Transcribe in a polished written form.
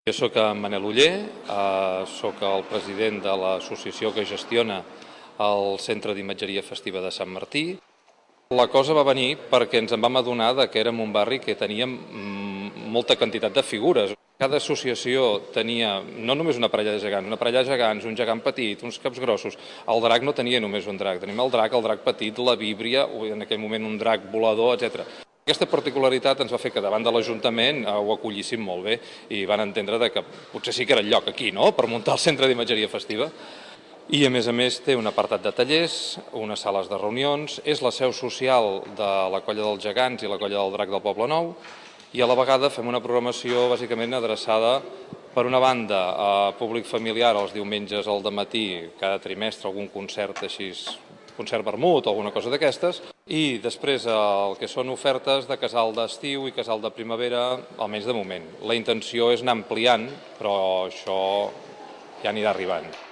Jo soc en Manel Oller, soc el president de l'associació que gestiona el Centre d'Imatgeria Festiva de Sant Martí. La cosa va venir perquè ens en vam adonar que érem un barri que teníem molta quantitat de figures. Cada associació tenia no només una parella de gegants, un gegant petit, uns caps grossos. El drac no tenia només un drac, tenim el drac petit, la víbria, en aquell moment un drac volador, etc. Aquesta particularitat ens va fer que davant de l'Ajuntament ho acollissin molt bé i van entendre que potser sí que era el lloc aquí, no?, per muntar el Centre d'Imatgeria Festiva. I a més té un apartat de tallers, unes sales de reunions, és la seu social de la Colla dels Gegants i la Colla del Drac del Poble Nou i a la vegada fem una programació bàsicament adreçada per una banda a públic familiar els diumenges al dematí, cada trimestre algun concert així, concert vermut o alguna cosa d'aquestes, i després el que són ofertes de casal d'estiu i casal de primavera, almenys de moment. La intenció és anar ampliant, però això ja anirà arribant.